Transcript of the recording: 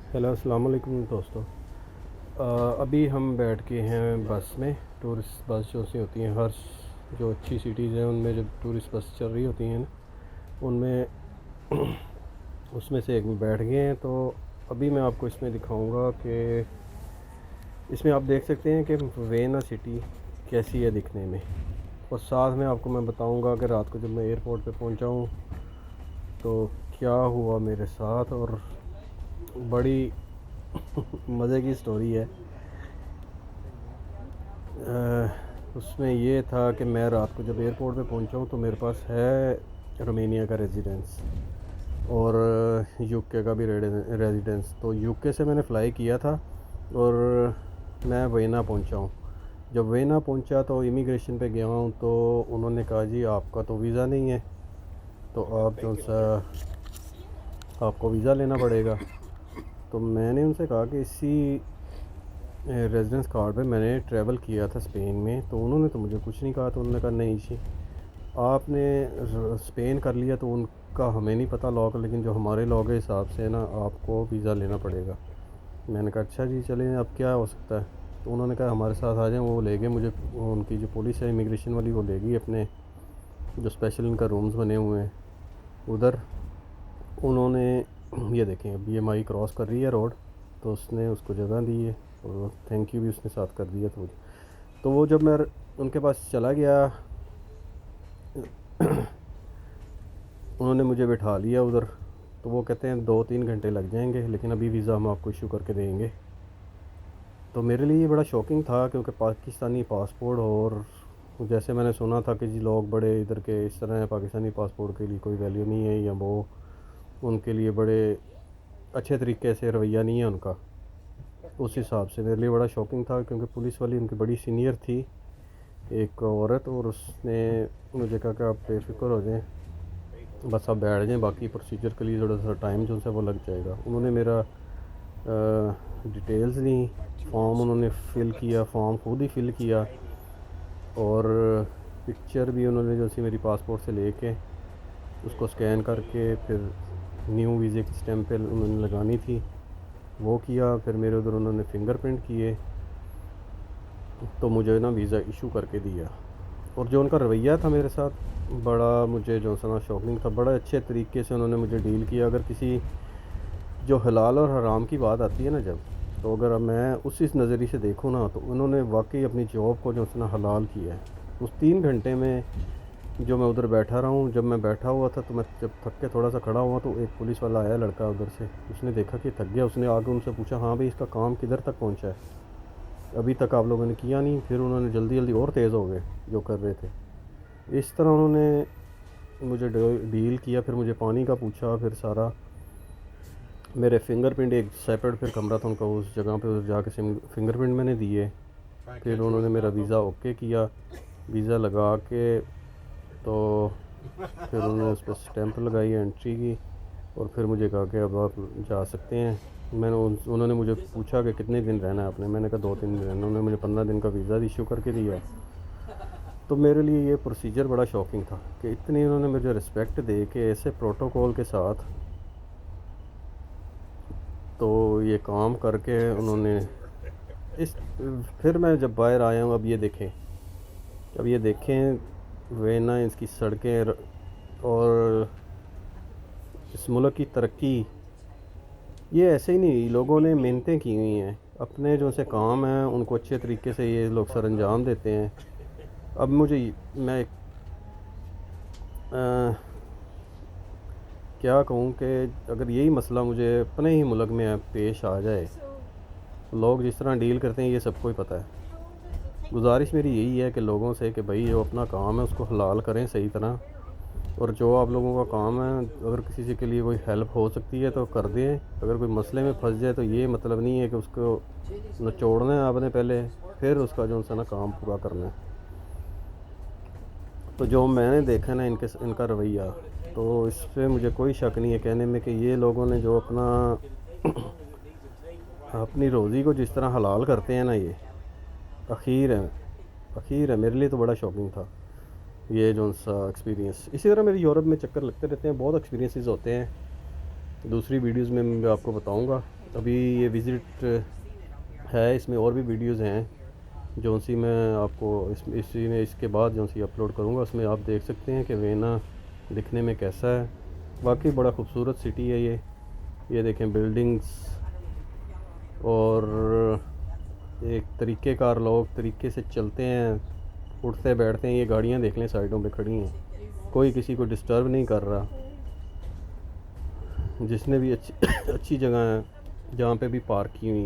Hello अस्सलाम वालेकुम दोस्तों। अभी हम बैठ के हैं बस में। टूरिस्ट बस जो सी होती हैं, हर जो अच्छी सिटीज़ हैं उनमें जब टूरिस्ट बस चल रही होती हैं ना, उनमें उसमें से एक में बैठ गए हैं। तो अभी मैं आपको इसमें दिखाऊंगा कि इसमें आप देख सकते हैं कि वेना सिटी कैसी है दिखने में। और साथ में आपको मैं बताऊंगा कि रात को जब मैं एयरपोर्ट पे पहुंचा हूं तो क्या हुआ मेरे साथ। और बड़ी मज़े की स्टोरी है। उसमें ये था कि मैं रात को जब एयरपोर्ट पे पहुंचा हूँ तो मेरे पास है रोमेनिया का रेजिडेंस और यूके का भी रेजिडेंस। तो यूके से मैंने फ़्लाई किया था और मैं वेना पहुंचा हूँ। जब वेना पहुंचा तो इमिग्रेशन पे गया हूँ तो उन्होंने कहा जी आपका तो वीज़ा नहीं है, तो आप जो सा आपको वीज़ा लेना पड़ेगा। तो मैंने उनसे कहा कि इसी रेजिडेंस कार्ड पे मैंने ट्रैवल किया था स्पेन में। तो उन्होंने तो मुझे कुछ नहीं कहा। तो उन्होंने कहा नहीं जी आपने स्पेन कर लिया तो उनका हमें नहीं पता लॉ का, लेकिन जो हमारे लॉ के हिसाब से ना आपको वीज़ा लेना पड़ेगा। मैंने कहा अच्छा जी चलें, अब क्या हो सकता है। तो उन्होंने कहा हमारे साथ आ जाएं। वो ले गए मुझे, उनकी जो पुलिस है इमिग्रेशन वाली वो ले गई अपने जो स्पेशल इनका रूम्स बने हुए हैं उधर। उन्होंने ये देखें अब ये माई क्रॉस कर रही है रोड, तो उसने उसको जगह दी है और थैंक यू भी उसने साथ कर दिया। तो वो जब मैं उनके पास चला गया उन्होंने मुझे बिठा लिया उधर। तो वो कहते हैं 2-3 घंटे लग जाएंगे लेकिन अभी वीज़ा हम आपको इशू करके देंगे। तो मेरे लिए ये बड़ा शॉकिंग था क्योंकि पाकिस्तानी पासपोर्ट, और जैसे मैंने सुना था कि जी लोग बड़े इधर के इस तरह हैं, पाकिस्तानी पासपोर्ट के लिए कोई वैल्यू नहीं है या वो उनके लिए बड़े अच्छे तरीके से रवैया नहीं है उनका। उस हिसाब से मेरे लिए बड़ा शॉकिंग था क्योंकि पुलिस वाली उनकी बड़ी सीनियर थी, एक औरत, और उसने मुझे कहा कि आप बेफिक्र हो जाएं, बस आप बैठ जाएं, बाकी प्रोसीजर के लिए थोड़ा सा टाइम जो है वो लग जाएगा। उन्होंने मेरा डिटेल्स ली, फॉर्म उन्होंने फ़िल किया, फॉर्म खुद ही फ़िल किया, और पिक्चर भी उन्होंने जो सी मेरी पासपोर्ट से लेके उसको स्कैन करके फिर न्यू वीज़े की स्टैम्प पे उन्होंने लगानी थी वो किया। फिर मेरे उधर उन्होंने फिंगरप्रिंट किए तो मुझे ना वीज़ा इशू करके दिया। और जो उनका रवैया था मेरे साथ बड़ा मुझे जो सना शॉकिंग था। बड़ा अच्छे तरीके से उन्होंने मुझे डील किया। अगर किसी जो हलाल और हराम की बात आती है ना जब, तो अगर अब मैं उसी नज़रिए से देखूँ ना तो उन्होंने वाकई अपनी जॉब को जो है ना हलाल किया है। उस 3 घंटे में जो मैं उधर बैठा रहा हूँ, जब मैं बैठा हुआ था तो मैं जब थक के थोड़ा सा खड़ा हुआ तो एक पुलिस वाला आया लड़का उधर से, उसने देखा कि थक गया, उसने आगे उनसे पूछा हाँ भाई इसका काम किधर तक पहुँचा है, अभी तक आप लोगों ने किया नहीं। फिर उन्होंने जल्दी जल्दी और तेज़ हो गए जो कर रहे थे। इस तरह उन्होंने मुझे डील किया। फिर मुझे पानी का पूछा, फिर सारा मेरे फिंगरप्रिंट एक सेपरेट फिर कमरा था उनका, उस जगह पे उस जाके फिंगरप्रिंट मैंने दिए। फिर उन्होंने मेरा वीज़ा ओके किया, वीज़ा लगा के तो फिर उन्होंने उस पर स्टैंप लगाई, एंट्री की, और फिर मुझे कहा कि अब आप जा सकते हैं। उन्होंने मुझे पूछा कि कितने दिन रहना है आपने, मैंने कहा 2-3 दिन रहना। उन्होंने मुझे 15 दिन का वीज़ा इशू करके दिया। तो मेरे लिए ये प्रोसीजर बड़ा शॉकिंग था कि इतनी उन्होंने मुझे रिस्पेक्ट दे के ऐसे प्रोटोकॉल के साथ तो ये काम करके उन्होंने इस फिर मैं जब बाहर आया हूँ, अब ये देखें वेना, इसकी सड़कें और इस मुल्क की तरक्की। ये ऐसे ही नहीं, लोगों ने मेहनतें की हुई हैं, अपने जो से काम है उनको अच्छे तरीके से ये लोग सर अंजाम देते हैं। अब मैं आ, क्या कहूँ कि अगर यही मसला मुझे अपने ही मुल्क में पेश आ जाए, तो लोग जिस तरह डील करते हैं ये सबको ही पता है। गुजारिश मेरी यही है कि लोगों से कि भाई जो अपना काम है उसको हलाल करें सही तरह, और जो आप लोगों का काम है अगर किसी से के लिए कोई हेल्प हो सकती है तो कर दें। अगर कोई मसले में फंस जाए तो ये मतलब नहीं है कि उसको निचोड़ना है आपने पहले, फिर उसका जो है ना काम पूरा करना है। तो जो मैंने देखा ना इनका रवैया, तो इस पर मुझे कोई शक नहीं है कहने में कि ये लोगों ने जो अपनी रोज़ी को जिस तरह हलाल करते हैं ना, ये अखीर है अखीर है। मेरे लिए तो बड़ा शॉकिंग था ये जो सा एक्सपीरियंस। इसी तरह मेरे यूरोप में चक्कर लगते रहते हैं, बहुत एक्सपीरियंसेस होते हैं, दूसरी वीडियोस में मैं आपको बताऊंगा। अभी ये विज़िट है, इसमें और भी वीडियोज़ हैं जो सी मैं आपको इसी में इसके बाद जो सी अपलोड करूँगा, उसमें आप देख सकते हैं कि वेना दिखने में कैसा है। वाकई बड़ा खूबसूरत सिटी है ये देखें बिल्डिंग्स, और एक तरीक़ेकार लोग तरीके से चलते हैं, उठते बैठते हैं। ये गाड़ियाँ देख लें साइडों पे खड़ी हैं, कोई किसी को डिस्टर्ब नहीं कर रहा। जिसने भी अच्छी अच्छी जगह है जहाँ पे भी पार्क की हुई